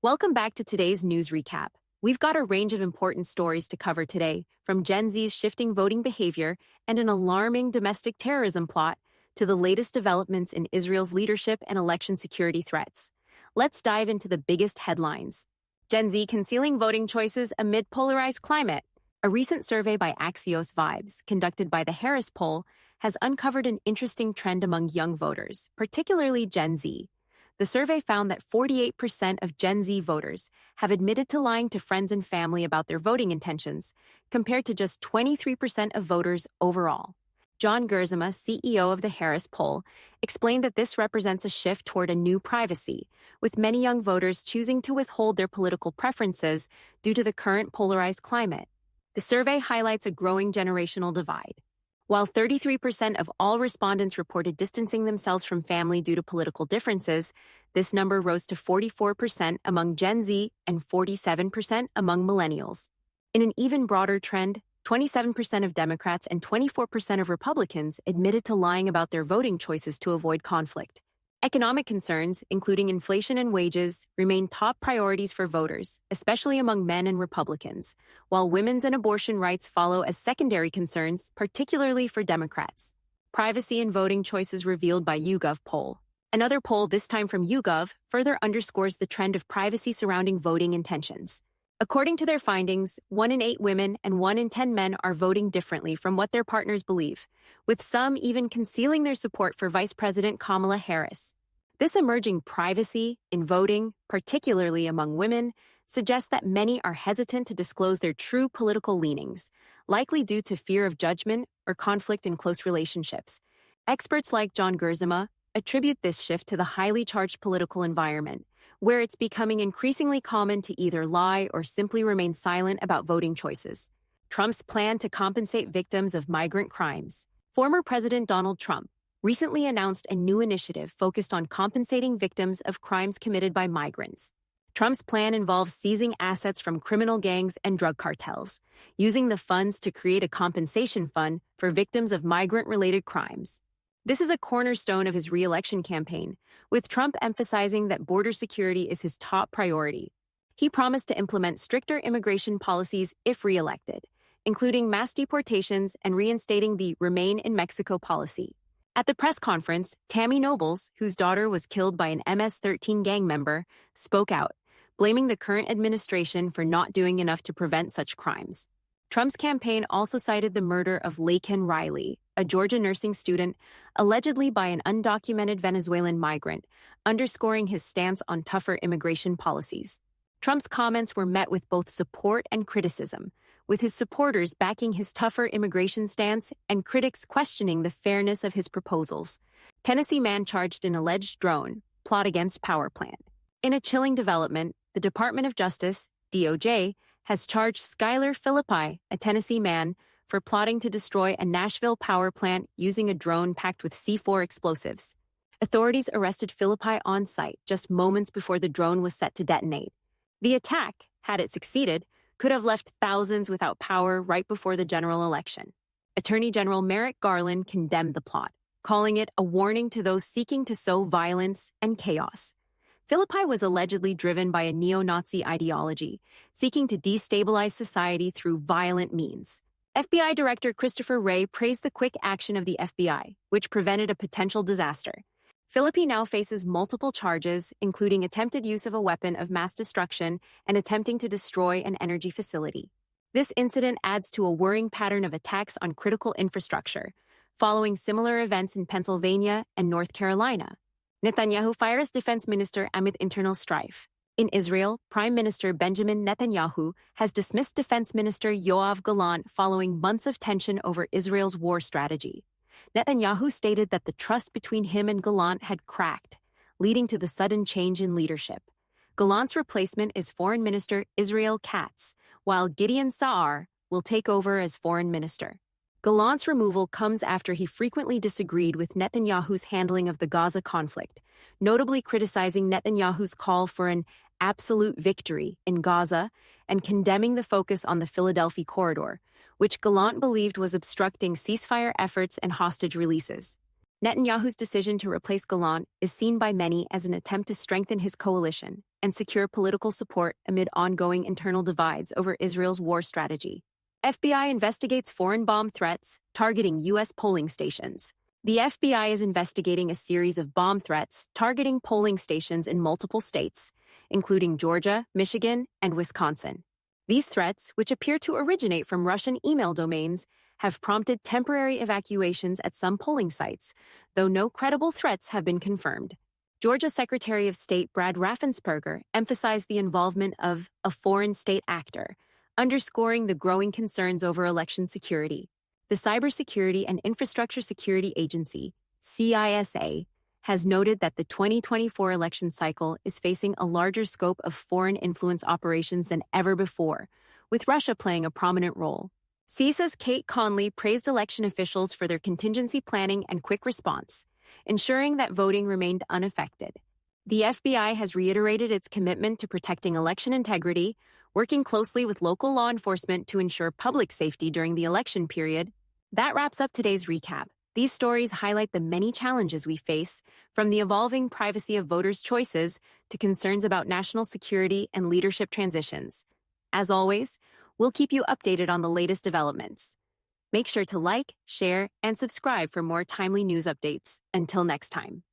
Welcome back to today's news recap. We've got a range of important stories to cover today, from Gen Z's shifting voting behavior and an alarming domestic terrorism plot to the latest developments in Israel's leadership and election security threats. Let's dive into the biggest headlines. Gen Z concealing voting choices amid polarized climate. A recent survey by Axios Vibes, conducted by the Harris Poll, has uncovered an interesting trend among young voters, particularly Gen Z. The survey found that 48% of Gen Z voters have admitted to lying to friends and family about their voting intentions, compared to just 23% of voters overall. John Gerzema, CEO of the Harris Poll, explained that this represents a shift toward a new privacy, with many young voters choosing to withhold their political preferences due to the current polarized climate. The survey highlights a growing generational divide. While 33% of all respondents reported distancing themselves from family due to political differences, this number rose to 44% among Gen Z and 47% among millennials. In an even broader trend, 27% of Democrats and 24% of Republicans admitted to lying about their voting choices to avoid conflict. Economic concerns, including inflation and wages, remain top priorities for voters, especially among men and Republicans, while women's and abortion rights follow as secondary concerns, particularly for Democrats. Privacy and voting choices revealed by YouGov poll. Another poll, this time from YouGov, further underscores the trend of privacy surrounding voting intentions. According to their findings, 1 in 8 women and 1 in 10 men are voting differently from what their partners believe, with some even concealing their support for Vice President Kamala Harris. This emerging privacy in voting, particularly among women, suggests that many are hesitant to disclose their true political leanings, likely due to fear of judgment or conflict in close relationships. Experts like John Gerzema attribute this shift to the highly charged political environment, where it's becoming increasingly common to either lie or simply remain silent about voting choices. Trump's plan to compensate victims of migrant crimes. Former President Donald Trump recently announced a new initiative focused on compensating victims of crimes committed by migrants. Trump's plan involves seizing assets from criminal gangs and drug cartels, using the funds to create a compensation fund for victims of migrant-related crimes. This is a cornerstone of his re-election campaign, with Trump emphasizing that border security is his top priority. He promised to implement stricter immigration policies if re-elected, including mass deportations and reinstating the Remain in Mexico policy. At the press conference, Tammy Nobles, whose daughter was killed by an MS-13 gang member, spoke out, blaming the current administration for not doing enough to prevent such crimes. Trump's campaign also cited the murder of Laken Riley, a Georgia nursing student, allegedly by an undocumented Venezuelan migrant, underscoring his stance on tougher immigration policies. Trump's comments were met with both support and criticism, with his supporters backing his tougher immigration stance and critics questioning the fairness of his proposals. Tennessee man charged in alleged drone plot against power plant. In a chilling development, the Department of Justice, DOJ, has charged Skylar Philippi, a Tennessee man, for plotting to destroy a Nashville power plant using a drone packed with C4 explosives. Authorities arrested Philippi on site just moments before the drone was set to detonate. The attack, had it succeeded, could have left thousands without power right before the general election. Attorney General Merrick Garland condemned the plot, calling it a warning to those seeking to sow violence and chaos. Philippi was allegedly driven by a neo-Nazi ideology, seeking to destabilize society through violent means. FBI Director Christopher Wray praised the quick action of the FBI, which prevented a potential disaster. Philippi now faces multiple charges, including attempted use of a weapon of mass destruction and attempting to destroy an energy facility. This incident adds to a worrying pattern of attacks on critical infrastructure, following similar events in Pennsylvania and North Carolina. Netanyahu fires defense minister amid internal strife. In Israel, Prime Minister Benjamin Netanyahu has dismissed Defense Minister Yoav Gallant following months of tension over Israel's war strategy. Netanyahu stated that the trust between him and Gallant had cracked, leading to the sudden change in leadership. Gallant's replacement is Foreign Minister Israel Katz, while Gideon Saar will take over as Foreign Minister. Gallant's removal comes after he frequently disagreed with Netanyahu's handling of the Gaza conflict, notably criticizing Netanyahu's call for an absolute victory in Gaza and condemning the focus on the Philadelphia corridor, which Gallant believed was obstructing ceasefire efforts and hostage releases. Netanyahu's decision to replace Gallant is seen by many as an attempt to strengthen his coalition and secure political support amid ongoing internal divides over Israel's war strategy. FBI investigates foreign bomb threats targeting U.S. polling stations. The FBI is investigating a series of bomb threats targeting polling stations in multiple states, including Georgia, Michigan, and Wisconsin. These threats, which appear to originate from Russian email domains, have prompted temporary evacuations at some polling sites, though no credible threats have been confirmed. Georgia Secretary of State Brad Raffensperger emphasized the involvement of a foreign state actor, underscoring the growing concerns over election security. The Cybersecurity and Infrastructure Security Agency, CISA, has noted that the 2024 election cycle is facing a larger scope of foreign influence operations than ever before, with Russia playing a prominent role. CISA's Kate Conley praised election officials for their contingency planning and quick response, ensuring that voting remained unaffected. The FBI has reiterated its commitment to protecting election integrity, working closely with local law enforcement to ensure public safety during the election period. That wraps up today's recap. These stories highlight the many challenges we face, from the evolving privacy of voters' choices to concerns about national security and leadership transitions. As always, we'll keep you updated on the latest developments. Make sure to like, share, and subscribe for more timely news updates. Until next time.